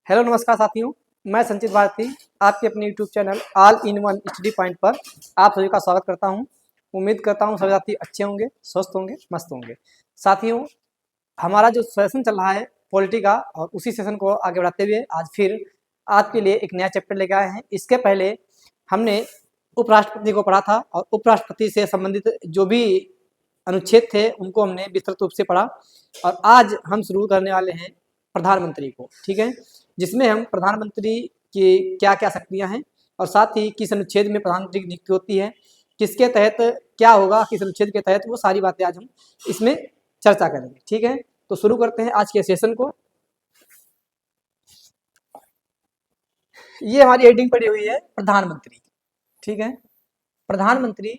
Hello नमस्कार साथियों, मैं संचित भारती आपके अपने YouTube channel all in one study point पर आप सभी का स्वागत करता हूं। उम्मीद करता हूं सभी साथी अच्छे होंगे, स्वस्थ होंगे, मस्त होंगे। साथियों, हमारा जो सेशन चल रहा है पॉलिटी का, और उसी सेशन को आगे बढ़ाते हुए आज फिर आपके लिए एक नया चैप्टर लेके आए हैं। इसके पहले हमने उपराष्ट्रपति को पढ़ा था और उपराष्ट्रपति से संबंधित जो भी अनुच्छेद थे उनको हमने विस्तृत रूप से पढ़ा, और आज हम शुरू करने वाले हैं प्रधानमंत्री को। ठीक है, जिसमें हम प्रधानमंत्री की क्या क्या शक्तियां हैं और साथ ही किस अनुच्छेद में प्रधानमंत्री की नियुक्ति होती है, किसके तहत क्या होगा, किस अनुच्छेद के तहत, वो सारी बातें आज हम इसमें चर्चा करेंगे। ठीक है, तो शुरू करते हैं आज के सेशन को। ये हमारी हेडिंग पड़ी हुई है प्रधानमंत्री। ठीक है, प्रधानमंत्री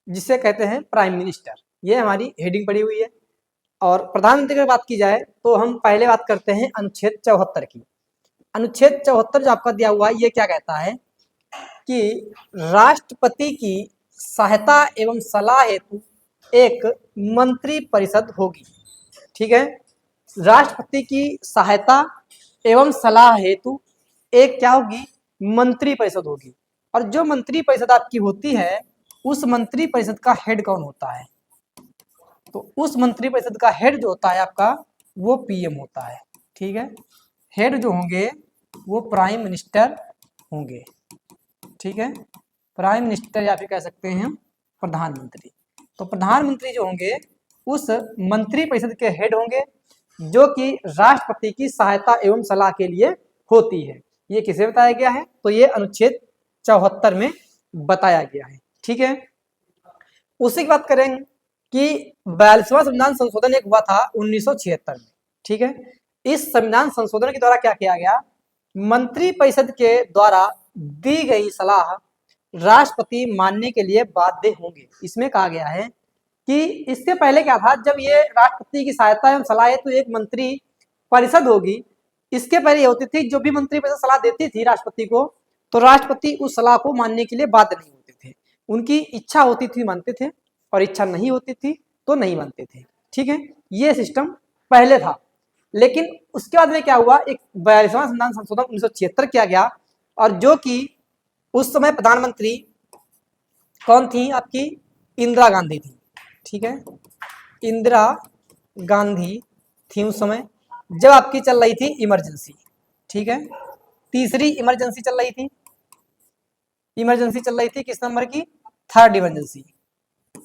जिसे कहते हैं प्राइम मिनिस्टर, ये हमारी हेडिंग पड़ी हुई है। और प्रधानमंत्री की बात की जाए तो हम पहले बात करते हैं अनुच्छेद 74 की। अनुच्छेद 74 जो आपका दिया हुआ है, ये क्या कहता है कि राष्ट्रपति की सहायता एवं सलाह हेतु एक मंत्री परिषद होगी। ठीक है, राष्ट्रपति की सहायता एवं सलाह हेतु एक क्या होगी, मंत्री परिषद होगी। और जो मंत्री परिषद आपकी होती है, उस मंत्री परिषद का हेड कौन होता है? तो उस मंत्री परिषद का हेड जो होता है आपका, वो पीएम होता है। ठीक है, हेड जो होंगे वो प्राइम मिनिस्टर होंगे। ठीक है, प्राइम मिनिस्टर या फिर कह सकते हैं हम प्रधानमंत्री। तो प्रधानमंत्री जो होंगे उस मंत्री परिषद के हेड होंगे, जो कि राष्ट्रपति की सहायता एवं सलाह के लिए होती है। ये किसे बताया गया है? तो ये अनुच्छेद 74 में बताया गया है। ठीक है, उसी की बात करेंगे कि 42वां संविधान संशोधन एक हुआ था 1976 में। ठीक है, इस संविधान संशोधन के द्वारा क्या किया गया, मंत्री परिषद के द्वारा दी गई सलाह राष्ट्रपति मानने के लिए बाध्य होंगे। इसमें कहा गया है कि इससे पहले क्या था, जब ये राष्ट्रपति की सहायता एवं सलाह है तो एक मंत्री परिषद होगी। इसके पहले ये होती थी, जो भी मंत्री परिषद सलाह देती थी राष्ट्रपति को, तो राष्ट्रपति उस सलाह को मानने के लिए बाध्य नहीं होते थे। उनकी इच्छा होती थी मानते थे, और इच्छा नहीं होती थी तो नहीं मानते थे। ठीक है, ये सिस्टम पहले था। लेकिन उसके बाद में क्या हुआ, एक 42वां संविधान संशोधन 1976 किया गया, और जो कि उस समय प्रधानमंत्री कौन थी आपकी? इंदिरा गांधी थी। ठीक है, इंदिरा गांधी थी उस समय, जब आपकी चल रही थी इमरजेंसी। ठीक है, तीसरी इमरजेंसी चल रही थी। इमरजेंसी चल रही थी किस नंबर की? Third emergency.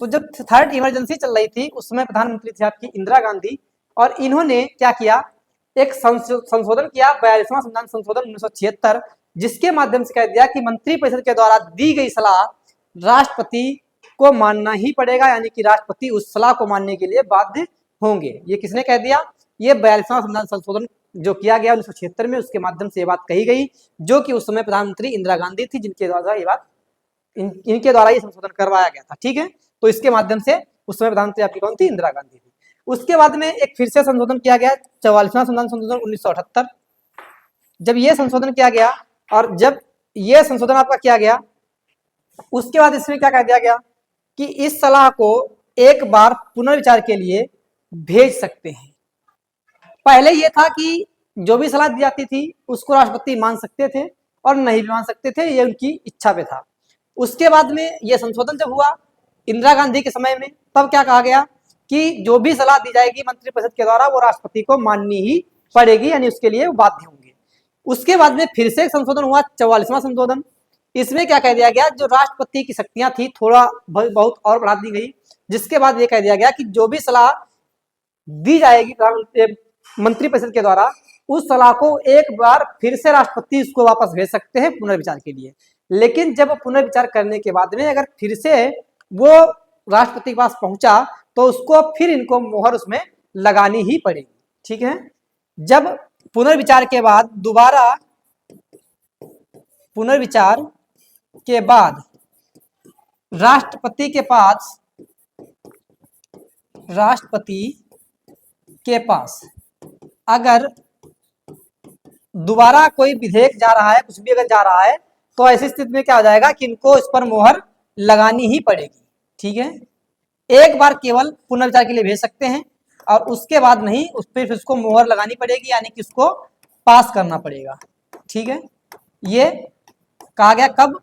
तो जब थर्ड इमरजेंसी चल रही थी उस समय प्रधानमंत्री थी आपकी इंदिरा गांधी, और इन्होंने क्या किया, एक संशोधन किया, 42वां संविधान संशोधन 1976, जिसके माध्यम से कह दिया कि मंत्री परिषद के द्वारा दी गई सलाह राष्ट्रपति को मानना ही पड़ेगा, यानी कि राष्ट्रपति उस सलाह को मानने के लिए बाध्य होंगे। ये किसने कह दिया? ये 42वां संविधान संशोधन जो किया गया 1976 में, उसके माध्यम से ये बात कही गई, जो कि उस समय प्रधानमंत्री इंदिरा गांधी थी, जिनके द्वारा ये बात इनके द्वारा ये संशोधन करवाया गया था। ठीक है, तो इसके माध्यम से उस समय प्रधानमंत्री आपकी कौन थी? इंदिरा गांधी थी। उसके बाद में एक फिर से संशोधन किया गया, 44वां संविधान संशोधन 1978। जब ये संशोधन किया गया, और जब ये संशोधन आपका किया गया, उसके बाद इसमें क्या कह दिया गया कि इस सलाह को एक बार पुनर्विचार के लिए भेज सकते हैं। पहले ये था कि जो भी सलाह दी जाती थी उसको राष्ट्रपति मान सकते थे और नहीं भी मान सकते थे, ये उनकी इच्छा पे था। उसके बाद में ये संशोधन जब हुआ इंदिरा गांधी के समय में, तब क्या कहा गया कि जो भी सलाह दी जाएगी मंत्रिपरिषद के द्वारा वो राष्ट्रपति को माननी ही पड़ेगी, यानी उसके लिए बाध्य होंगे। उसके बाद में फिर से एक संशोधन हुआ, 44वां संशोधन। इसमें क्या कह दिया गया, जो राष्ट्रपति की शक्तियां थी थोड़ा बहुत और बढ़ा दी गई, जिसके बाद ये कह दिया गया कि जो भी सलाह दी जाएगी मंत्रिपरिषद के द्वारा, उस सलाह को एक बार फिर से राष्ट्रपति उसको वापस भेज सकते हैं पुनर्विचार के लिए। लेकिन जब पुनर्विचार करने के बाद में अगर फिर से वो राष्ट्रपति के पास पहुंचा तो उसको फिर इनको मोहर उसमें लगानी ही पड़ेगी। ठीक है, जब पुनर्विचार के बाद दोबारा पुनर्विचार के बाद राष्ट्रपति के पास अगर दोबारा कोई विधेयक जा रहा है, कुछ भी अगर जा रहा है, तो ऐसी स्थिति में क्या हो जाएगा कि इनको इस पर मोहर लगानी ही पड़ेगी। ठीक है, एक बार केवल पुनर्विचार के लिए भेज सकते हैं, और उसके बाद नहीं, उस पर उसको मोहर लगानी पड़ेगी, यानी कि उसको पास करना पड़ेगा। ठीक है, ये कहा गया कब?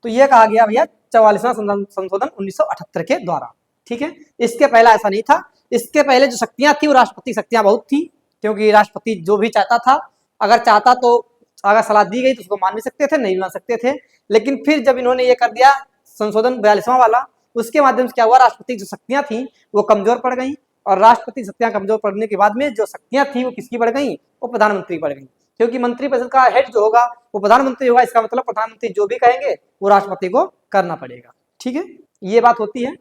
तो ये कहा गया भैया 44वां संशोधन 1978 के द्वारा। ठीक है, इसके पहले ऐसा नहीं था। इसके पहले जो शक्तियां थी वो राष्ट्रपति शक्तियां बहुत थी, क्योंकि राष्ट्रपति जो भी चाहता था, अगर चाहता तो अगर सलाह दी गई तो उसको मान भी सकते थे, नहीं मान सकते थे। लेकिन फिर जब इन्होंने ये कर दिया संशोधन 42वां वाला, उसके माध्यम से क्या हुआ, राष्ट्रपति जो शक्तियां थी वो कमजोर पड़ गई, और राष्ट्रपति शक्तियां कमजोर पड़ने के बाद में जो शक्तियां थी वो किसकी बढ़ गई, वो प्रधानमंत्री बढ़ गई। क्योंकि मंत्रिपरिषद का हेड जो होगा वो प्रधानमंत्री होगा, इसका मतलब प्रधानमंत्री जो भी कहेंगे वो राष्ट्रपति को करना पड़ेगा। ठीक है, ये बात होती है।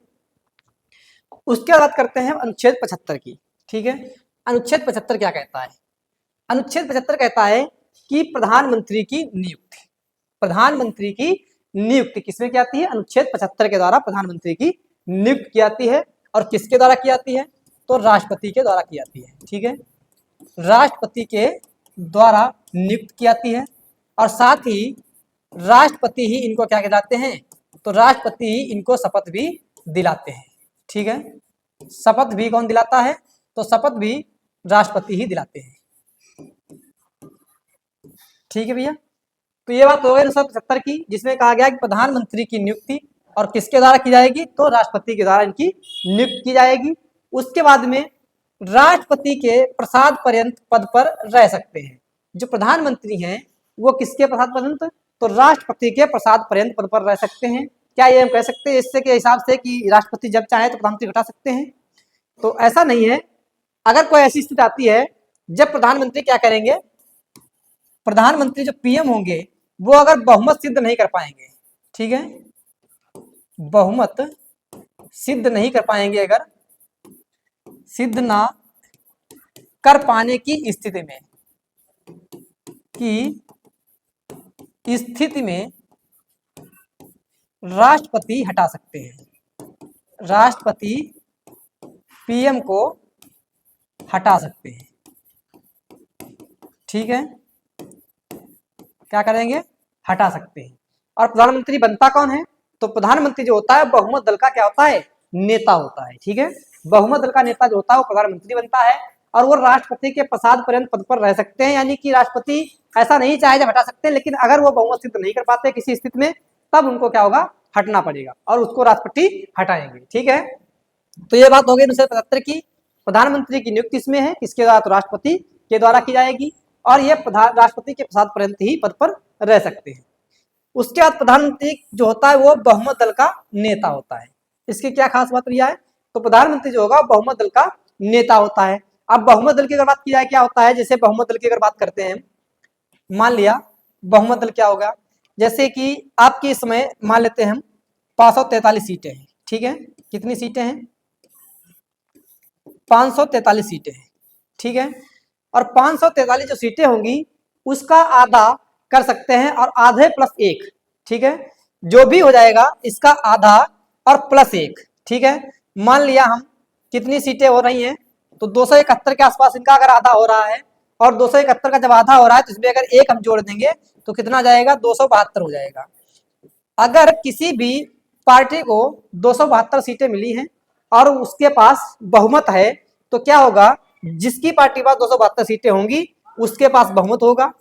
उसके बाद करते हैं अनुच्छेद 75 की। ठीक है, अनुच्छेद 75 क्या कहता है? अनुच्छेद 75 कहता है कि प्रधानमंत्री की नियुक्ति, प्रधानमंत्री की नियुक्ति किसमें की जाती है? अनुच्छेद 75 के द्वारा प्रधानमंत्री की नियुक्ति की जाती है। और किसके द्वारा की जाती है? तो राष्ट्रपति के द्वारा की जाती है। ठीक है, राष्ट्रपति के द्वारा नियुक्त की जाती है। और साथ ही राष्ट्रपति ही इनको क्या कहलाते हैं? तो राष्ट्रपति ही इनको शपथ भी दिलाते हैं। ठीक है, शपथ भी कौन दिलाता है? तो शपथ भी राष्ट्रपति ही दिलाते हैं। ठीक है भैया, तो ये बात हो गई 1975 की, जिसमें कहा गया कि प्रधानमंत्री की नियुक्ति और किसके द्वारा की जाएगी? तो राष्ट्रपति के द्वारा इनकी नियुक्ति की जाएगी। उसके बाद में राष्ट्रपति के प्रसाद पर्यंत पद पर रह सकते हैं। जो प्रधानमंत्री हैं वो किसके प्रसाद पर्यंत? तो राष्ट्रपति के प्रसाद पर्यंत पद पर रह सकते हैं। क्या ये हम कह सकते हैं इससे के हिसाब से कि राष्ट्रपति जब चाहे तो प्रधानमंत्री हटा सकते हैं? तो ऐसा नहीं है। अगर कोई ऐसी स्थिति आती है जब प्रधानमंत्री क्या करेंगे, प्रधानमंत्री जो पीएम होंगे वो अगर बहुमत सिद्ध नहीं कर पाएंगे, ठीक है, बहुमत सिद्ध नहीं कर पाएंगे, अगर सिद्ध ना कर पाने की स्थिति में राष्ट्रपति हटा सकते हैं। राष्ट्रपति पीएम को हटा सकते हैं। ठीक है, क्या करेंगे? हटा सकते हैं। और प्रधानमंत्री बनता कौन है? तो प्रधानमंत्री जो होता है बहुमत दल का क्या होता है? नेता होता है। ठीक है, बहुमत दल का नेता जो होता है वो प्रधानमंत्री बनता है, और वो राष्ट्रपति के प्रसाद पर्यंत पद पर रह सकते हैं। यानी कि राष्ट्रपति ऐसा नहीं चाहे जब हटा सकते हैं, लेकिन अगर वो बहुमत सिद्ध नहीं कर पाते किसी स्थिति में, तब उनको क्या होगा? हटना पड़ेगा, और उसको राष्ट्रपति हटाएंगे। ठीक है, तो ये बात हो गई 1975 की। प्रधानमंत्री की नियुक्ति इसमें है किसके द्वारा? तो राष्ट्रपति के द्वारा की जाएगी, और ये राष्ट्रपति के प्रसाद पर्यंत ही पद पर रह सकते हैं। उसके बाद प्रधानमंत्री जो होता है वो बहुमत दल का नेता होता है। इसकी क्या खास बात भैया है? तो प्रधानमंत्री जो होगा बहुमत दल का नेता होता है। अब बहुमत दल की अगर बात की जाए क्या होता है, जैसे बहुमत दल की अगर बात करते हैं, मान लिया बहुमत दल क्या होगा, जैसे कि आपके इस समय मान लेते हैं हम 543 सीटें हैं। ठीक है, कितनी सीटें हैं? 543 सीटें हैं। ठीक है, और 543 जो सीटें होंगी उसका आधा कर सकते हैं, और आधे प्लस एक। ठीक है, जो भी हो जाएगा इसका आधा और प्लस एक। ठीक है, मान लिया हम कितनी सीटें हो रही हैं, तो 271 के आसपास इनका अगर आधा हो रहा है, और 271 का जब आधा हो रहा है तो इसमें अगर एक हम जोड़ देंगे तो कितना जाएगा? 272 हो जाएगा। अगर किसी भी पार्टी को 272 सीटें मिली हैं और उसके पास बहुमत है, तो क्या होगा? जिसकी पार्टी के पास 272 सीटें होंगी उसके पास बहुमत होगा।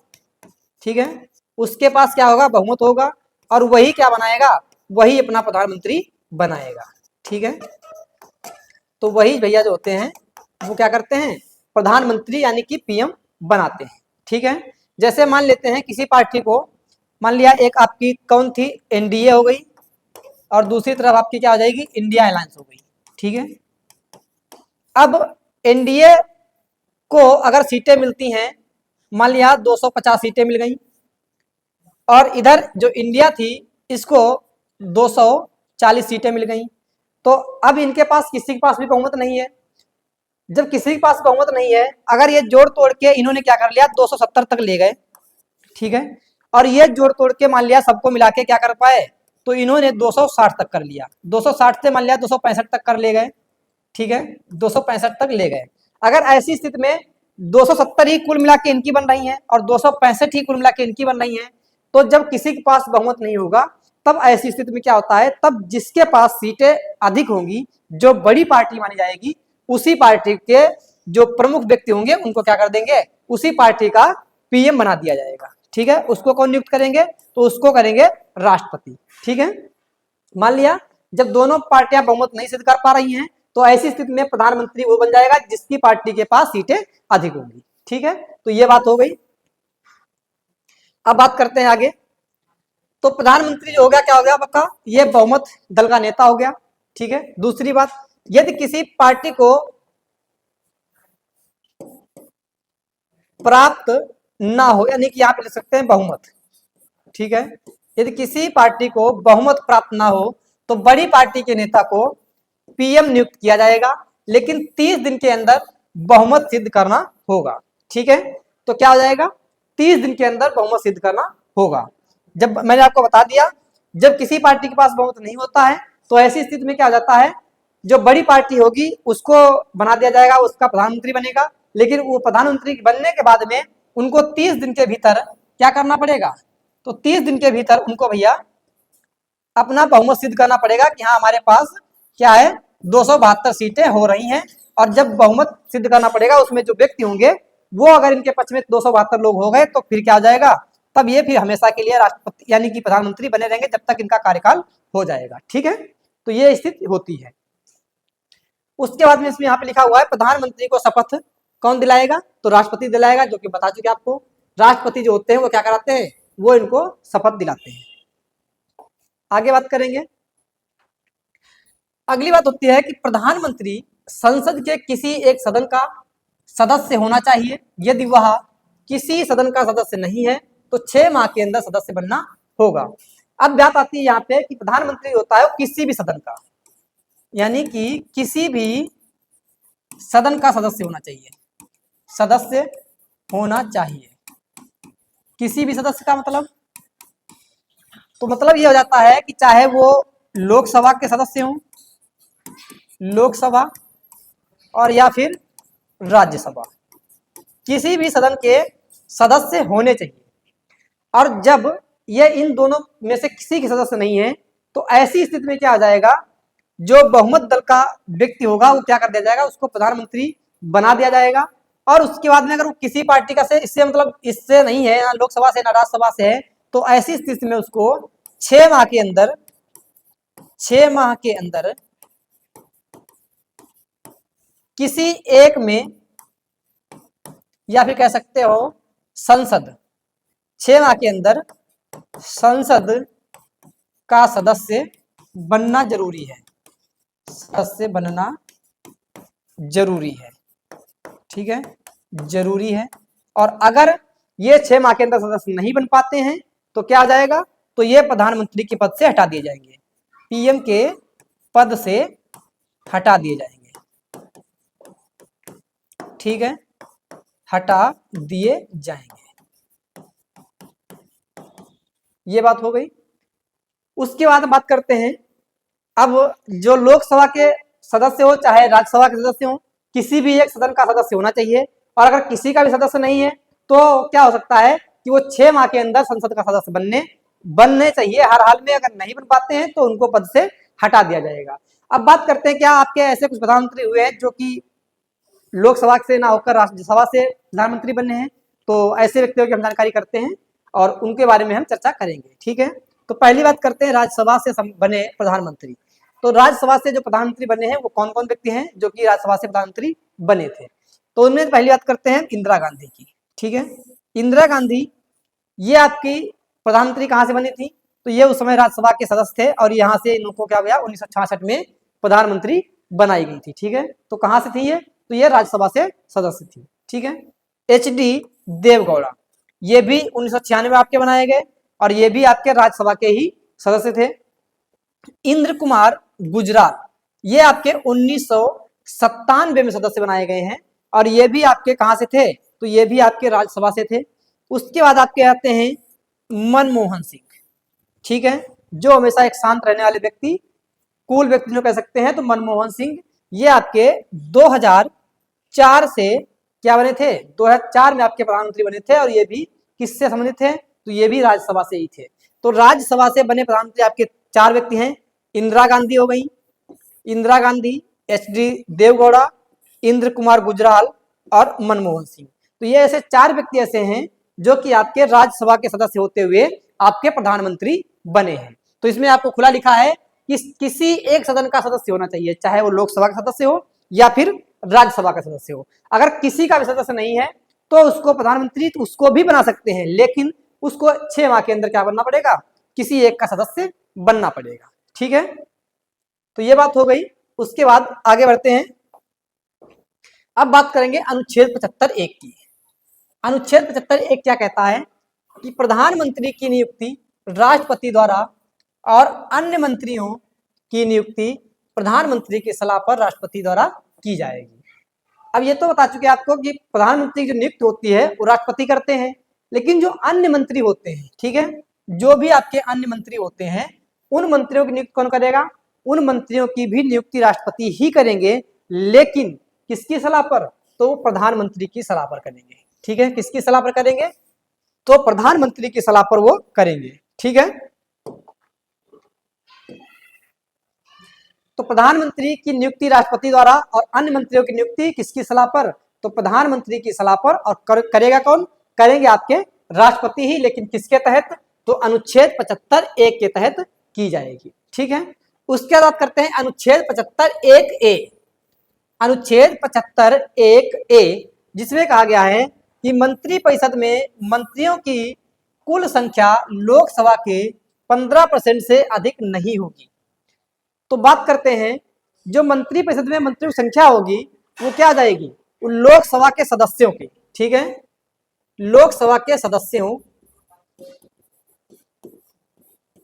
ठीक है, उसके पास क्या होगा? बहुमत होगा, और वही क्या बनाएगा? वही अपना प्रधानमंत्री बनाएगा। ठीक है, तो वही भैया जो होते हैं वो क्या करते हैं? प्रधानमंत्री यानी कि पीएम बनाते हैं। ठीक है, जैसे मान लेते हैं किसी पार्टी को, मान लिया एक आपकी कौन थी? एनडीए हो गई, और दूसरी तरफ आपकी क्या हो जाएगी? इंडिया अलायंस हो गई। ठीक है, अब एनडीए को अगर सीटें मिलती हैं, मान लिया 250 सीटें मिल गई, और इधर जो इंडिया थी इसको 240 सीटें मिल गई, तो अब इनके पास किसी के पास भी बहुमत नहीं है। जब किसी के पास बहुमत नहीं है, अगर ये जोड़ तोड़ के इन्होंने क्या कर लिया? 270 तक ले गए। ठीक है, और ये जोड़ तोड़ के मान लिया सबको मिला के क्या कर पाए? तो इन्होंने 260 तक कर लिया। 260 से मान लिया 265 तक कर ले गए। ठीक है, 265 तक ले गए। अगर ऐसी स्थिति में 270 ही कुल मिला के इनकी बन रही है और 265 ही कुल मिला के इनकी बन रही है, तो जब किसी के पास बहुमत नहीं होगा तब ऐसी स्थिति में क्या होता है? तब जिसके पास सीटें अधिक होंगी, जो बड़ी पार्टी मानी जाएगी, उसी पार्टी के जो प्रमुख व्यक्ति होंगे उनको क्या कर देंगे? उसी पार्टी का पीएम बना दिया जाएगा। ठीक है, उसको कौन नियुक्त करेंगे? तो उसको करेंगे राष्ट्रपति। ठीक है, मान लिया जब दोनों पार्टियां बहुमत नहीं सिद्ध कर पा रही हैं तो ऐसी स्थिति में प्रधानमंत्री वो बन जाएगा जिसकी पार्टी के पास सीटें अधिक होंगी। ठीक है, तो ये बात हो गई। अब बात करते हैं आगे। तो प्रधानमंत्री जो हो गया, क्या हो गया आपका? ये बहुमत दल का नेता हो गया। ठीक है, दूसरी बात, यदि किसी पार्टी को प्राप्त ना हो, यानी कि यहां पे लिख सकते हैं बहुमत। ठीक है, यदि किसी पार्टी को बहुमत प्राप्त ना हो तो बड़ी पार्टी के नेता को पीएम नियुक्त किया जाएगा, लेकिन 30 दिन के अंदर बहुमत सिद्ध करना होगा। ठीक है, तो क्या हो जाएगा? 30 दिन के अंदर बहुमत सिद्ध करना होगा। जब मैंने आपको बता दिया, जब किसी पार्टी के पास बहुमत नहीं होता है तो ऐसी स्थिति में क्या हो जाता है, जो बड़ी पार्टी होगी उसको बना दिया जाएगा, उसका प्रधानमंत्री बनेगा, लेकिन वो प्रधानमंत्री बनने के बाद में उनको 30 दिन के भीतर क्या करना पड़ेगा? तो 30 दिन के भीतर उनको भैया अपना बहुमत सिद्ध करना पड़ेगा कि हाँ हमारे पास क्या है, 272 सीटें हो रही हैं। और जब बहुमत सिद्ध करना पड़ेगा उसमें जो व्यक्ति होंगे वो अगर इनके पक्ष में 272 लोग हो गए तो फिर क्या हो जाएगा? तब ये फिर हमेशा के लिए राष्ट्रपति यानी कि प्रधानमंत्री बने रहेंगे जब तक इनका कार्यकाल हो जाएगा। ठीक है, तो ये स्थिति होती है। उसके बाद में इसमें यहाँ पे लिखा हुआ है प्रधानमंत्री को शपथ कौन दिलाएगा? तो राष्ट्रपति दिलाएगा, जो कि बता चुके आपको। राष्ट्रपति जो होते हैं वो क्या कराते हैं? वो इनको शपथ दिलाते हैं। आगे बात करेंगे। अगली बात होती है कि प्रधानमंत्री संसद के किसी एक सदन का सदस्य होना चाहिए। यदि वह किसी सदन का सदस्य नहीं है तो 6 माह के अंदर सदस्य बनना होगा। अब बात आती है यहाँ पे कि प्रधानमंत्री होता है किसी भी सदन का, यानी कि किसी भी सदन का सदस्य होना चाहिए। सदस्य होना चाहिए किसी भी सदस्य का मतलब, तो मतलब ये हो जाता है कि चाहे वो लोकसभा के सदस्य हों, लोकसभा और या फिर राज्यसभा, किसी भी सदन के सदस्य होने चाहिए। और जब ये इन दोनों में से किसी के सदस्य नहीं है तो ऐसी स्थिति में क्या आ जाएगा, जो बहुमत दल का व्यक्ति होगा वो क्या कर दिया जाएगा, उसको प्रधानमंत्री बना दिया जाएगा। और उसके बाद में अगर वो किसी पार्टी का से इससे मतलब इससे नहीं है, ना लोकसभा से ना राज्यसभा से है, तो ऐसी स्थिति में उसको 6 माह के अंदर 6 माह के अंदर किसी एक में, या फिर कह सकते हो संसद, 6 माह के अंदर संसद का सदस्य बनना जरूरी है। सदस्य बनना जरूरी है। ठीक है, जरूरी है। और अगर ये 6 माह के अंदर सदस्य नहीं बन पाते हैं तो क्या आ जाएगा, तो ये प्रधानमंत्री के पद से हटा दिए जाएंगे, पीएम के पद से हटा दिए जाएंगे। ठीक है, हटा दिए जाएंगे। ये बात हो गई। उसके बाद बात करते हैं, अब जो लोकसभा के सदस्य हो चाहे राज्यसभा के सदस्य हो, किसी भी एक सदन का सदस्य होना चाहिए। और अगर किसी का भी सदस्य नहीं है तो क्या हो सकता है कि वो 6 माह के अंदर संसद का सदस्य बनने चाहिए हर हाल में। अगर नहीं बन पाते हैं तो उनको पद से हटा दिया जाएगा। अब बात करते हैं, क्या आपके ऐसे कुछ प्रधानमंत्री हुए हैं जो कि लोकसभा से ना होकर राज्यसभा से प्रधानमंत्री बने हैं? तो ऐसे व्यक्तियों की हम जानकारी करते हैं और उनके बारे में हम चर्चा करेंगे। ठीक है, तो पहली बात करते हैं राज्यसभा से बने प्रधानमंत्री। तो राज्यसभा से जो प्रधानमंत्री बने हैं वो कौन कौन व्यक्ति हैं जो कि राज्यसभा से प्रधानमंत्री बने थे? तो उनमें पहली बात करते हैं इंदिरा गांधी की। ठीक है, इंदिरा गांधी ये आपकी प्रधानमंत्री कहाँ से बनी थी? तो ये उस समय राज्यसभा के सदस्य थे और यहाँ से इनको क्या गया 1966 में प्रधानमंत्री बनाई गई थी। ठीक है, तो कहाँ से थी ये? तो ये राज्यसभा से सदस्य थी। ठीक है, HD देवगौड़ा ये भी 1996 में आपके बनाए गए और ये भी आपके राज्यसभा के ही सदस्य थे। इंद्र कुमार गुजराल ये आपके 1997 में सदस्य बनाए गए हैं और ये भी आपके कहां से थे? तो ये भी आपके राज्यसभा से थे। उसके बाद आपके आते हैं मनमोहन सिंह। ठीक है, जो हमेशा एक शांत रहने वाले व्यक्ति, कूल व्यक्ति जो कह सकते हैं, तो मनमोहन सिंह ये आपके 2004 से क्या बने थे? 2004 में आपके प्रधानमंत्री बने थे और ये भी किससे संबंधित थे? तो ये भी राज्यसभा से ही थे। तो राज्यसभा से बने प्रधानमंत्री आपके 4 व्यक्ति हैं। इंदिरा गांधी हो गई, इंदिरा गांधी, HD देवगौड़ा, इंद्र कुमार गुजराल और मनमोहन सिंह। तो ये ऐसे 4 व्यक्ति ऐसे हैं जो कि आपके राज्यसभा के सदस्य होते हुए आपके प्रधानमंत्री बने हैं। तो इसमें आपको खुला लिखा है कि किसी एक सदन का सदस्य होना चाहिए, चाहे वो लोकसभा का सदस्य हो या फिर राज्यसभा का सदस्य हो। अगर किसी का भी सदस्य नहीं है तो उसको प्रधानमंत्री तो उसको भी बना सकते हैं, लेकिन उसको 6 माह के अंदर क्या बनना पड़ेगा, किसी एक का सदस्य बनना पड़ेगा। ठीक है, तो ये बात हो गई। उसके बाद आगे बढ़ते हैं। अब बात करेंगे अनुच्छेद 75(1) की। अनुच्छेद 75(1) क्या कहता है कि प्रधानमंत्री की नियुक्ति राष्ट्रपति द्वारा और अन्य मंत्रियों की नियुक्ति प्रधानमंत्री की सलाह पर राष्ट्रपति द्वारा की जाएगी। अब ये तो बता चुके आपको कि प्रधानमंत्री की जो नियुक्ति होती है वो राष्ट्रपति करते हैं, लेकिन जो अन्य मंत्री होते हैं, ठीक है, जो भी आपके अन्य मंत्री होते हैं, उन मंत्रियों की नियुक्ति कौन करेगा, उन मंत्रियों की भी नियुक्ति राष्ट्रपति ही करेंगे, लेकिन किसकी सलाह पर, तो प्रधानमंत्री की सलाह पर करेंगे। ठीक है, किसकी सलाह पर करेंगे, तो प्रधानमंत्री की सलाह पर वो करेंगे। ठीक है, तो प्रधानमंत्री की नियुक्ति राष्ट्रपति द्वारा और अन्य मंत्रियों की नियुक्ति किसकी सलाह पर, तो प्रधानमंत्री की सलाह पर। और करेगा कौन, करेंगे आपके राष्ट्रपति ही, लेकिन किसके तहत, तो अनुच्छेद 75(1) के तहत की जाएगी। ठीक है, उसके बाद करते हैं अनुच्छेद 75(1)(a). अनुच्छेद 75(1)(a) जिसमें कहा गया है कि मंत्रिपरिषद में मंत्रियों की कुल संख्या लोकसभा के 15% से अधिक नहीं होगी। तो बात करते हैं, जो मंत्रिपरिषद में मंत्रियों की संख्या होगी वो क्या आ जाएगी, वो लोकसभा के सदस्यों की। ठीक है, लोकसभा के सदस्यों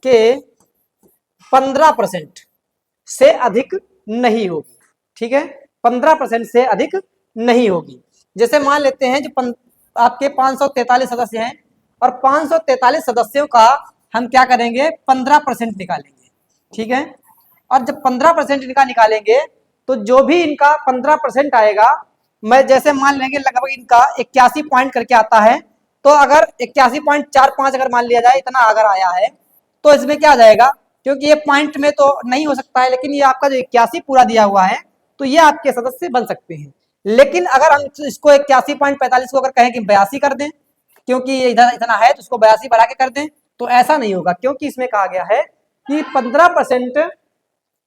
के 15% से अधिक नहीं होगी। ठीक है, 15% से अधिक नहीं होगी। जैसे मान लेते हैं जो आपके 543 सदस्य हैं और 543 सदस्यों का हम क्या करेंगे, 15% निकालेंगे। ठीक है, और जब 15% इनका निकालेंगे तो जो भी इनका 15% आएगा, मैं जैसे मान लेंगे लगभग इनका 81 पॉइंट करके आता है, तो अगर 81.45 अगर मान लिया जाए इतना अगर आया है, तो इसमें क्या आ जाएगा, क्योंकि ये पॉइंट में तो नहीं हो सकता है, लेकिन ये आपका जो 81 पूरा दिया हुआ है तो ये आपके सदस्य बन सकते हैं। लेकिन अगर हम इसको 81.45 को अगर कहें कि 82 कर दें, क्योंकि ये इधर इतना है तो इसको 82 बढ़ा के कर दें, तो ऐसा नहीं होगा, क्योंकि इसमें कहा गया है कि 15%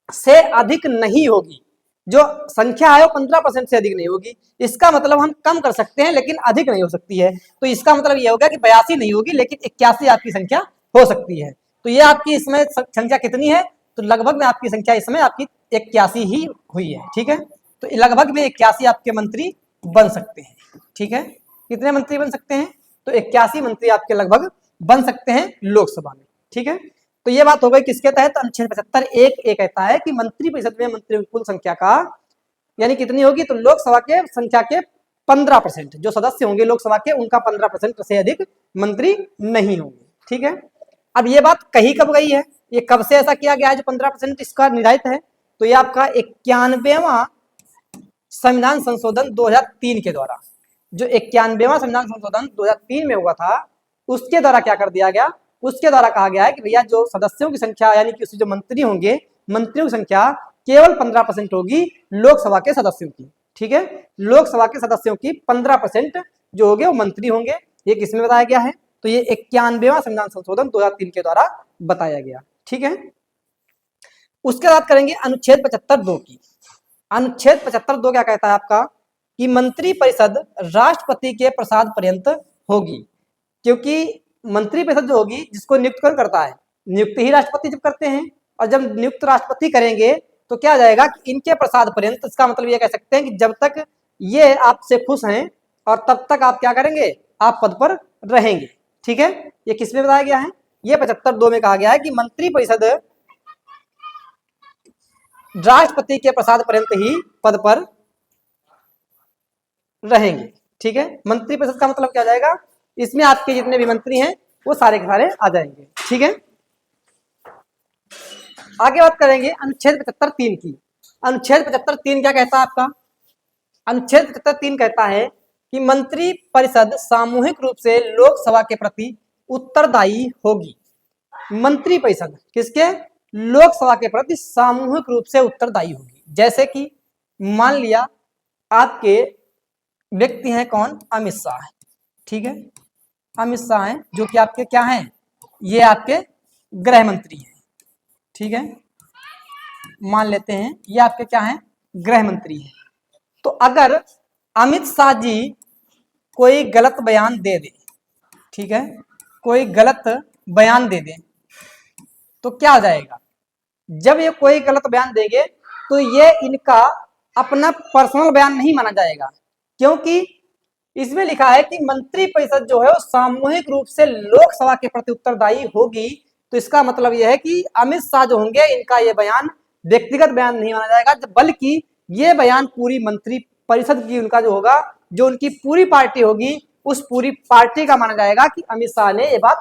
से अधिक नहीं होगी। जो संख्या है वो 15% से अधिक नहीं होगी। इसका मतलब हम कम कर सकते हैं लेकिन अधिक नहीं हो सकती है। तो इसका मतलब ये होगा कि 82 नहीं होगी, लेकिन 81 आपकी संख्या हो सकती है। तो ये आपकी इसमें संख्या कितनी है, तो लगभग में आपकी संख्या इसमें आपकी 81 ही हुई है। ठीक है, तो लगभग में 81 आपके मंत्री बन सकते हैं। ठीक है, कितने मंत्री बन सकते हैं, तो 81 मंत्री आपके लगभग बन सकते हैं लोकसभा में। ठीक है, तो ये बात हो गई किसके तहत, अनुच्छेद 75(1)(a) कहता है कि मंत्रिपरिषद में मंत्रियों की कुल संख्या का यानी कितनी होगी, तो लोकसभा के संख्या के 15% जो सदस्य होंगे लोकसभा के, उनका 15% से अधिक मंत्री नहीं होंगे। ठीक है, अब ये बात कही कब गई है, ये कब से ऐसा किया गया है जो 15% इसका निर्धारित है, तो ये आपका 91वां संविधान संशोधन 2003 के द्वारा, जो 91वां संविधान संशोधन 2003 में हुआ था, उसके द्वारा क्या कर दिया गया, उसके द्वारा कहा गया है कि भैया जो सदस्यों की संख्या यानी कि उससे जो मंत्री होंगे, मंत्रियों की संख्या केवल 15% होगी लोकसभा के सदस्यों की। ठीक है, लोकसभा के सदस्यों की 15% जो होंगे वो मंत्री होंगे। ये किसमें बताया गया है, तो ये 91वां संविधान संशोधन 2003 के द्वारा बताया गया। ठीक है, उसके बाद करेंगे अनुच्छेद 75(2) की। अनुच्छेद 75(2) क्या कहता है आपका, कि मंत्रिपरिषद राष्ट्रपति के प्रसाद पर्यंत होगी। क्योंकि मंत्रिपरिषद जो होगी जिसको नियुक्त कौन करता है, नियुक्ति ही राष्ट्रपति जब करते हैं, और जब नियुक्त राष्ट्रपति करेंगे तो क्या जाएगा कि इनके प्रसाद पर्यंत, इसका मतलब ये कह सकते हैं कि जब तक ये आपसे खुश हैं और तब तक आप क्या करेंगे, आप पद पर रहेंगे। ठीक है, ये किसमें बताया गया है, ये 75(2) में कहा गया है कि मंत्रिपरिषद राष्ट्रपति के प्रसाद पर्यंत ही पद पर रहेंगे। ठीक है, मंत्रिपरिषद का मतलब क्या जाएगा, इसमें आपके जितने भी मंत्री हैं वो सारे के सारे आ जाएंगे। ठीक है, आगे बात करेंगे अनुच्छेद 75(3) की। अनुच्छेद 75(3) क्या कहता है आपका, अनुच्छेद 75(3) कहता है कि मंत्री परिषद सामूहिक रूप से लोकसभा के प्रति उत्तरदायी होगी। मंत्री परिषद किसके, लोकसभा के प्रति सामूहिक रूप से उत्तरदायी होगी। जैसे कि मान लिया आपके व्यक्ति हैं कौन, अमित शाह। ठीक है, अमित शाह हैं, जो कि आपके क्या हैं, ये आपके गृह मंत्री हैं। ठीक है, मान लेते हैं ये आपके क्या हैं, गृह मंत्री हैं। तो अगर अमित शाह जी कोई गलत बयान दे दे, ठीक है, कोई गलत बयान दे दे तो क्या हो जाएगा, जब ये कोई गलत बयान देंगे तो ये इनका अपना पर्सनल बयान नहीं माना जाएगा, क्योंकि इसमें लिखा है कि मंत्रिपरिषद जो है वो सामूहिक रूप से लोकसभा के प्रति उत्तरदायी होगी। तो इसका मतलब यह है कि अमित शाह जो होंगे इनका ये बयान व्यक्तिगत बयान नहीं माना जाएगा, बल्कि ये बयान पूरी मंत्रिपरिषद की उनका जो होगा, जो उनकी पूरी पार्टी होगी उस पूरी पार्टी का माना जाएगा कि अमित शाह ने ये बात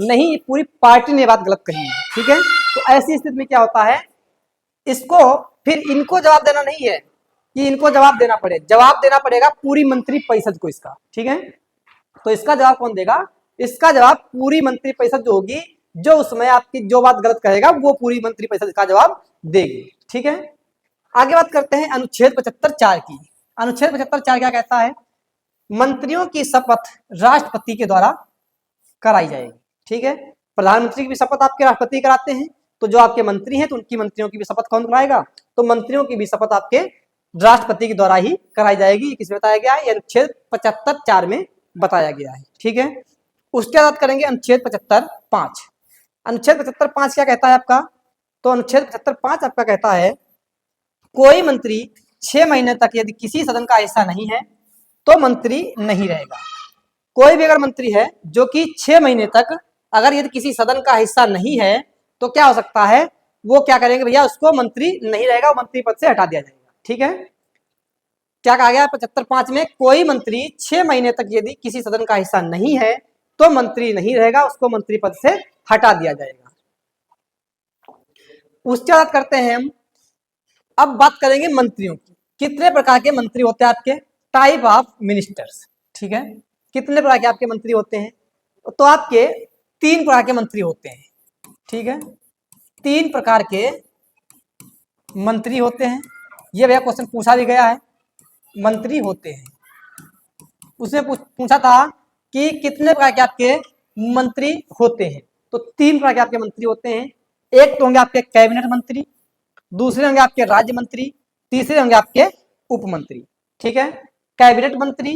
नहीं, पूरी पार्टी ने ये बात गलत कही है। ठीक है, तो ऐसी स्थिति में क्या होता है, इसको फिर इनको जवाब देना नहीं है कि इनको जवाब देना पड़े, जवाब देना पड़ेगा पूरी मंत्रिपरिषद को इसका। ठीक है, तो इसका जवाब कौन देगा, इसका जवाब पूरी मंत्रिपरिषद जो होगी, जो उसमें आपकी जो बात गलत कहेगा वो पूरी मंत्रिपरिषद का जवाब देगी। ठीक है, आगे बात करते हैं अनुच्छेद 75(4) की। अनुच्छेद 75(4) क्या कहता है, मंत्रियों की शपथ राष्ट्रपति के द्वारा कराई जाएगी। ठीक है, प्रधानमंत्री की भी शपथ आपके राष्ट्रपति कराते हैं, तो जो आपके मंत्री हैं तो उनकी मंत्रियों की भी शपथ कौन कराएगा, तो मंत्रियों की भी शपथ आपके राष्ट्रपति के द्वारा ही कराई जाएगी। किसमें बताया गया है, अनुच्छेद 75(4) में बताया गया है। ठीक है, उसके बाद करेंगे अनुच्छेद 75(5). अनुच्छेद 75(5) क्या कहता है आपका, तो अनुच्छेद 75(5) आपका कहता है कोई मंत्री 6 महीने तक यदि किसी सदन का हिस्सा नहीं है तो मंत्री नहीं रहेगा। कोई भी अगर मंत्री है जो कि 6 महीने तक अगर यदि किसी सदन का हिस्सा नहीं है तो क्या हो सकता है, वो क्या करेंगे भैया, उसको मंत्री नहीं रहेगा, वो मंत्री पद से हटा दिया जाएगा। ठीक है, क्या कहा गया 75(5) में, कोई मंत्री 6 महीने तक यदि किसी सदन का हिस्सा नहीं है तो मंत्री नहीं रहेगा, उसको मंत्री पद से हटा दिया जाएगा। उसके बाद करते हैं हम, अब बात करेंगे मंत्रियों की। कितने प्रकार के मंत्री होते हैं आपके, टाइप ऑफ मिनिस्टर्स। ठीक है, कितने प्रकार के आपके मंत्री होते हैं, तो आपके 3 प्रकार के मंत्री होते हैं। ठीक है, 3 प्रकार के मंत्री होते हैं। ये भैया क्वेश्चन पूछा भी गया है, मंत्री होते हैं, उसमें पूछा था कि कितने प्रकार के आपके मंत्री होते हैं, तो 3 प्रकार के आपके मंत्री होते हैं। एक तो होंगे आपके कैबिनेट मंत्री, दूसरे होंगे आपके राज्य मंत्री, तीसरे होंगे आपके उप मंत्री। ठीक है, कैबिनेट मंत्री,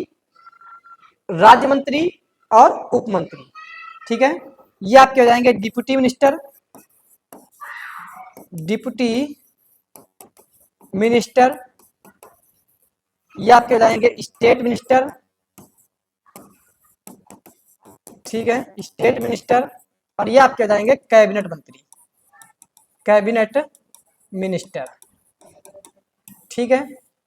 राज्य मंत्री और उप मंत्री। ठीक है, ये आपके हो जाएंगे डिप्टी मिनिस्टर, डिप्टी मिनिस्टर, ये आपके हो जाएंगे स्टेट मिनिस्टर। ठीक है, स्टेट मिनिस्टर, और ये आपके हो जाएंगे कैबिनेट मंत्री, कैबिनेट मिनिस्टर। ठीक है,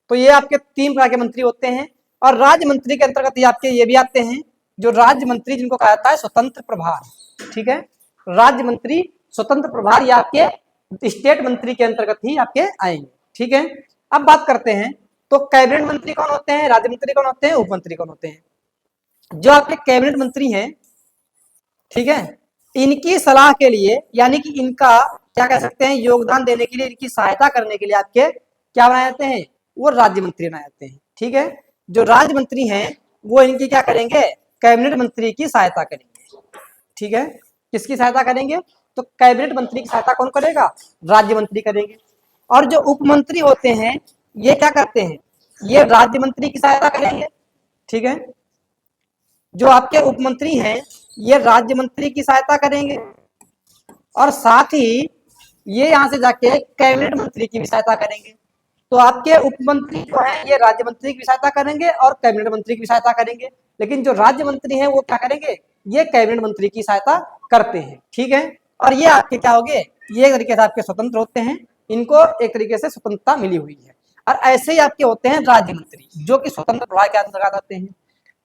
तो ये आपके 3 प्रकार के मंत्री होते हैं। और राज्य मंत्री के अंतर्गत ये आपके ये भी आते हैं, जो राज्य मंत्री जिनको कहा जाता है स्वतंत्र प्रभार। ठीक है, राज्य मंत्री स्वतंत्र प्रभार ये आपके स्टेट मंत्री के अंतर्गत ही आपके आएंगे। ठीक है, अब बात करते हैं तो कैबिनेट मंत्री कौन होते हैं, राज्य मंत्री कौन होते हैं, उप मंत्री कौन होते हैं। जो आपके कैबिनेट मंत्री हैं, ठीक है, इनकी सलाह के लिए, यानी कि इनका क्या कह सकते हैं, योगदान देने के लिए, इनकी सहायता करने के लिए आपके क्या बनाए जाते हैं, वो राज्य मंत्री बनाए जाते हैं। ठीक है, जो राज्य मंत्री हैं वो इनकी क्या करेंगे, कैबिनेट मंत्री की सहायता करेंगे। ठीक है, किसकी सहायता करेंगे, तो कैबिनेट मंत्री की सहायता कौन करेगा, राज्य मंत्री करेंगे। और जो उप मंत्री होते हैं ये क्या करते हैं, ये राज्य मंत्री की सहायता करेंगे। ठीक है, जो आपके उप मंत्री हैं ये राज्य मंत्री की सहायता करेंगे, और साथ ही ये यहां से जाके कैबिनेट मंत्री की भी सहायता करेंगे। तो आपके उप मंत्री जो है ये राज्य मंत्री की भी सहायता करेंगे और कैबिनेट मंत्री की भी सहायता करेंगे, लेकिन जो राज्य मंत्री हैं वो क्या करेंगे, ये कैबिनेट मंत्री की सहायता करते हैं। ठीक है, और ये आपके क्या हो गए, ये एक तरीके से आपके स्वतंत्र होते हैं, इनको एक तरीके से स्वतंत्रता मिली हुई है। और ऐसे ही आपके होते हैं राज्य मंत्री, जो कि स्वतंत्र प्रभार के अंतर्गत आते हैं।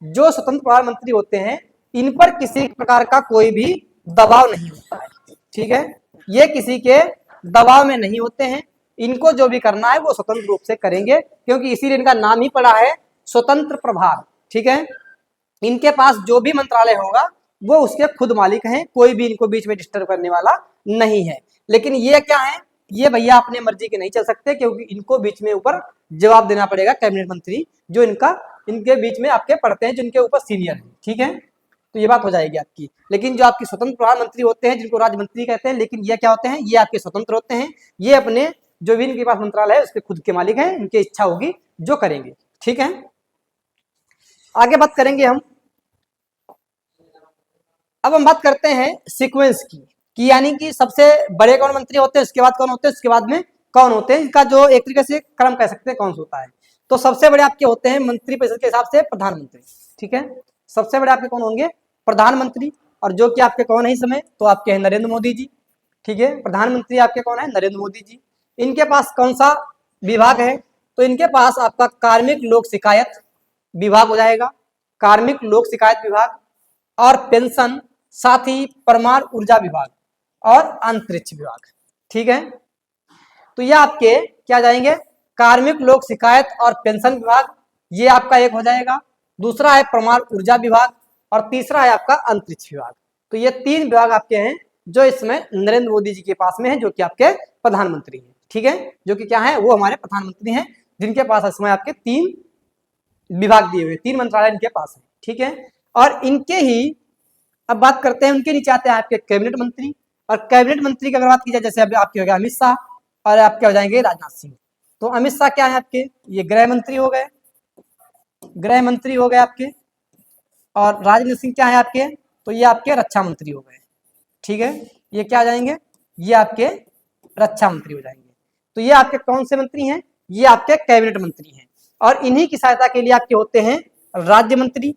जो स्वतंत्र प्रभार मंत्री होते हैं इन पर किसी प्रकार का कोई भी दबाव नहीं होता है। ठीक है, ये किसी के दबाव में नहीं होते हैं, इनको जो भी करना है वो स्वतंत्र रूप से करेंगे, क्योंकि इसीलिए इनका नाम ही पड़ा है स्वतंत्र प्रभार। ठीक है, इनके पास जो भी मंत्रालय होगा वो उसके खुद मालिक हैं, कोई भी इनको बीच में डिस्टर्ब करने वाला नहीं है। लेकिन ये क्या है, ये भैया अपने मर्जी के नहीं चल सकते, क्योंकि इनको बीच में ऊपर जवाब देना पड़ेगा कैबिनेट मंत्री, जो इनके बीच में आपके पढ़ते हैं, जिनके ऊपर सीनियर है। ठीक है, तो ये बात हो जाएगी आपकी। लेकिन जो आपके स्वतंत्र प्रधानमंत्री होते हैं जिनको राज्य मंत्री कहते हैं, लेकिन ये क्या होते हैं, ये आपके स्वतंत्र होते हैं, ये अपने जो भी इनके पास मंत्रालय है उसके खुद के मालिक हैं, इनकी इच्छा होगी जो करेंगे। ठीक है, आगे बात करेंगे हम। अब हम बात करते हैं सीक्वेंस की यानी कि सबसे बड़े कौन मंत्री होते हैं, उसके बाद कौन होते हैं, उसके बाद में कौन होते हैं, इनका जो एक तरीके से क्रम कह सकते हैं कौन सा होता है। तो सबसे बड़े आपके होते हैं मंत्रिपरिषद के हिसाब से प्रधानमंत्री। ठीक है, सबसे बड़े आपके कौन होंगे, प्रधानमंत्री, और जो कि आपके कौन है इस समय, तो आपके हैं नरेंद्र मोदी जी। ठीक है, प्रधानमंत्री आपके कौन है, नरेंद्र मोदी जी। इनके पास कौन सा विभाग है, तो इनके पास आपका कार्मिक लोक शिकायत विभाग हो जाएगा, कार्मिक लोक शिकायत विभाग, और पेंशन, साथ ही परमाणु ऊर्जा विभाग और अंतरिक्ष विभाग। ठीक है, तो ये आपके क्या जाएंगे, कार्मिक लोक शिकायत और पेंशन विभाग, ये आपका एक हो जाएगा। दूसरा है परमाणु ऊर्जा विभाग और तीसरा है आपका अंतरिक्ष विभाग। तो ये 3 विभाग आपके हैं जो इसमें नरेंद्र मोदी जी के पास में है, जो कि आपके प्रधानमंत्री हैं। ठीक है, जो कि क्या है, वो हमारे प्रधानमंत्री हैं, जिनके पास इस समय आपके 3 विभाग दिए हुए, 3 मंत्रालय इनके पास है। ठीक है, और इनके ही अब बात करते हैं, उनके नीचे आते हैं आपके कैबिनेट मंत्री, और कैबिनेट मंत्री की अगर बात की जाए, जैसे अभी आपके हो गया अमित शाह, और आपके हो जाएंगे राजनाथ सिंह। तो अमित शाह क्या है आपके, ये गृह मंत्री हो गए, गृह मंत्री हो गए आपके, और राजनाथ सिंह क्या है आपके, तो ये आपके रक्षा मंत्री हो गए। ठीक है, ये क्या आ जाएंगे, ये आपके रक्षा मंत्री हो जाएंगे। तो ये आपके कौन से मंत्री हैं, ये आपके कैबिनेट मंत्री हैं, और इन्हीं की सहायता के लिए आपके होते हैं राज्य मंत्री।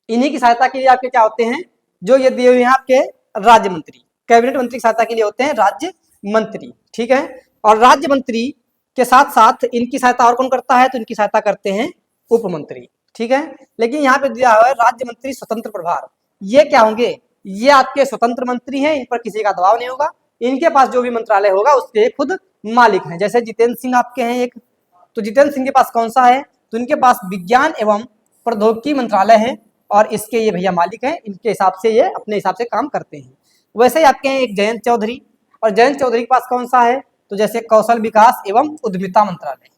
इन्हीं की सहायता के लिए आपके क्या होते हैं, जो ये दिए हुए हैं आपके राज्य मंत्री, कैबिनेट मंत्री की सहायता के लिए होते हैं राज्य मंत्री। ठीक है, और राज्य मंत्री के साथ साथ इनकी सहायता और कौन करता है, तो इनकी सहायता करते हैं उप मंत्री। ठीक है, लेकिन यहाँ पे दिया हुआ है राज्य मंत्री स्वतंत्र प्रभार, ये क्या होंगे, ये आपके स्वतंत्र मंत्री हैं, इन पर किसी का दबाव नहीं होगा, इनके पास जो भी मंत्रालय होगा उसके खुद मालिक हैं। जैसे जितेंद्र सिंह आपके हैं एक, तो जितेंद्र सिंह के पास कौन सा है, तो इनके पास विज्ञान एवं प्रौद्योगिकी मंत्रालय है, और इसके ये भैया मालिक हैं, इनके हिसाब से ये अपने हिसाब से काम करते हैं। वैसे ही आपके हैं एक जयंत चौधरी, और जयंत चौधरी के पास कौन सा है, तो जैसे कौशल विकास एवं उद्यमिता मंत्रालय,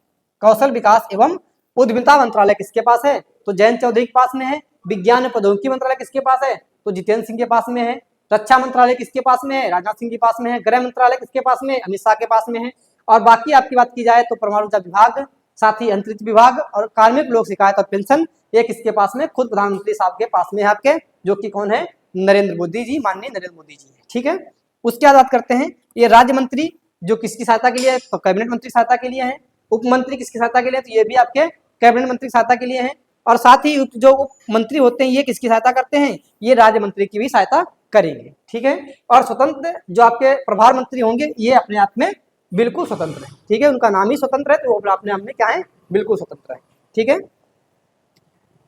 कौशल विकास एवं उद्यमिता मंत्रालय किसके पास है, तो जयंत चौधरी के पास में है। विज्ञान एवं प्रौद्योगिकी मंत्रालय किसके पास है, तो जितेंद्र सिंह के पास में है। रक्षा मंत्रालय किसके पास में है, राजनाथ सिंह के पास में है। गृह मंत्रालय किसके पास में, अमित शाह के पास में है। और बाकी आपकी बात की जाए तो परमाणु ऊर्जा विभाग, साथ ही अंतरिक्ष विभाग और कार्मिक लोक शिकायत और पेंशन, ये किसके पास में, खुद प्रधानमंत्री साहब के पास में है आपके, जो कि कौन है, नरेंद्र मोदी जी, माननीय नरेंद्र मोदी जी है। ठीक है, उसके बाद बात करते हैं ये राज्य मंत्री जो किसकी सहायता के लिए है, तो कैबिनेट मंत्री सहायता के लिए है। उप मंत्री किसकी सहायता के लिए, तो ये भी आपके कैबिनेट मंत्री सहायता के लिए है। और साथ ही जो उप मंत्री होते हैं ये किसकी सहायता करते हैं, ये राज्य मंत्री की भी सहायता करेंगे। ठीक है, और स्वतंत्र जो आपके प्रभार मंत्री होंगे ये अपने आप में बिल्कुल स्वतंत्र है। ठीक है, उनका नाम ही स्वतंत्र है, तो वो अपने आप में क्या है, बिल्कुल स्वतंत्र है। ठीक है,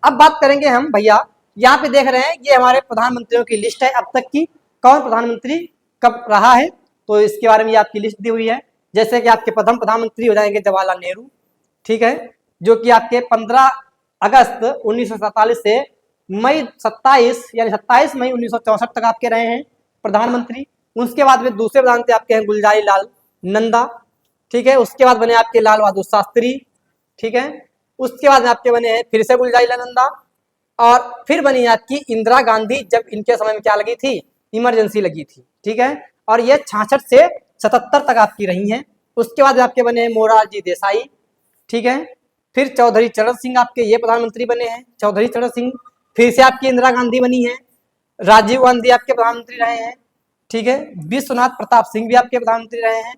अब बात करेंगे हम भैया, यहाँ पे देख रहे हैं ये हमारे प्रधानमंत्रियों की लिस्ट है अब तक की, कौन प्रधानमंत्री कब रहा है, तो इसके बारे में ये आपकी लिस्ट दी हुई है। जैसे कि आपके प्रथम प्रधानमंत्री हो जाएंगे जवाहरलाल नेहरू। ठीक है, जो कि आपके 15 अगस्त 1947 से मई 27 यानी 27 मई 1964 तक आपके रहे हैं प्रधानमंत्री। उसके बाद में दूसरे प्रधानमंत्री आपके हैं गुलजारी लाल नंदा। ठीक है, उसके बाद बने आपके लाल बहादुर शास्त्री। ठीक है, उसके बाद आपके बने हैं फिर से गुलजारी लाल नंदा, और फिर बनी आपकी इंदिरा गांधी, जब इनके समय में क्या लगी थी, इमरजेंसी लगी थी। ठीक है, और ये 66 से 77 तक आपकी रही हैं। उसके बाद आपके बने हैं मोरारजी देसाई। ठीक है, फिर चौधरी चरण सिंह आपके ये प्रधानमंत्री बने हैं, चौधरी चरण सिंह। फिर से आपकी इंदिरा गांधी बनी है, राजीव गांधी आपके प्रधानमंत्री रहे हैं। ठीक है, विश्वनाथ प्रताप सिंह भी आपके प्रधानमंत्री रहे हैं,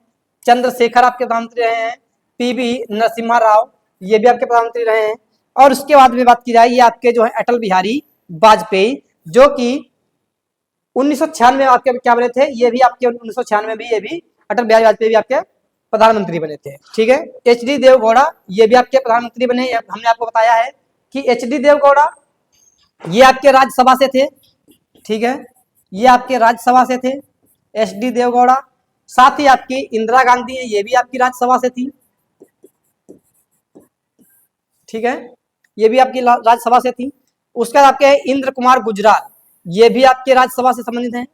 चंद्रशेखर आपके प्रधानमंत्री रहे हैं, पीवी नरसिम्हा राव ये भी आपके प्रधानमंत्री रहे हैं। और उसके बाद में बात की जाए ये आपके जो है अटल बिहारी वाजपेयी, जो कि 1996 में आपके क्या बने थे, ये भी आपके 1996 भी ये भी अटल बिहारी वाजपेयी भी आपके प्रधानमंत्री बने थे। ठीक है, एच.डी. देवगौड़ा ये भी आपके प्रधानमंत्री बने। हमने आपको बताया है कि एच.डी. देवगौड़ा ये आपके राज्यसभा से थे। ठीक है, ये आपके राज्यसभा से थे एच.डी. देवगौड़ा। साथ ही आपकी इंदिरा गांधी है, ये भी आपकी राज्यसभा से थी। ठीक है, ये भी आपकी राज्यसभा से थी। उसके बाद आपके इंद्र कुमार गुजराल, ये भी आपके राज्यसभा से संबंधित हैं।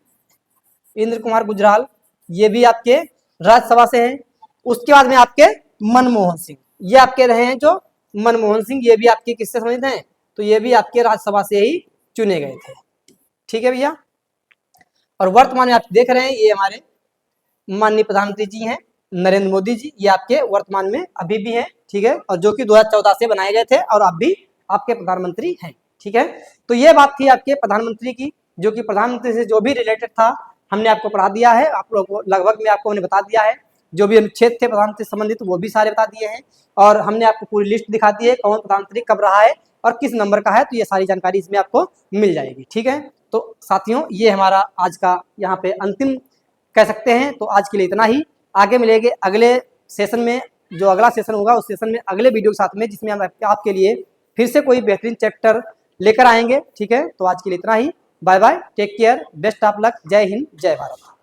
इंद्र कुमार गुजराल ये भी आपके राज्यसभा से हैं। उसके बाद में आपके मनमोहन सिंह, ये आपके रहे हैं जो मनमोहन सिंह, ये भी आपके किससे संबंधित हैं, तो ये भी आपके राज्यसभा से ही चुने गए थे। ठीक है भैया। और वर्तमान में आप देख रहे हैं ये हमारे माननीय प्रधानमंत्री जी हैं नरेंद्र मोदी जी, ये आपके वर्तमान में अभी भी हैं। ठीक है, और जो कि 2014 से बनाए गए थे और अब भी आपके प्रधानमंत्री हैं। ठीक है, तो ये बात थी आपके प्रधानमंत्री की, जो कि प्रधानमंत्री से जो भी रिलेटेड था हमने आपको पढ़ा दिया है। आप लोग को लगभग में आपको हमने बता दिया है, जो भी अनुच्छेद थे प्रधानमंत्री से संबंधित वो भी सारे बता दिए हैं, और हमने आपको पूरी लिस्ट दिखा दी है कौन प्रधानमंत्री कब रहा है और किस नंबर का है, तो ये सारी जानकारी इसमें आपको मिल जाएगी। ठीक है, तो साथियों ये हमारा आज का यहाँ पे अंतिम कह सकते हैं। तो आज के लिए इतना ही, आगे मिलेंगे अगले सेशन में। जो अगला सेशन होगा उस सेशन में अगले वीडियो के साथ में, जिसमें हम आपके लिए फिर से कोई बेहतरीन चैप्टर लेकर आएंगे। ठीक है, तो आज के लिए इतना ही। Bye bye, take care, best of luck, जय हिंद, जय भारत।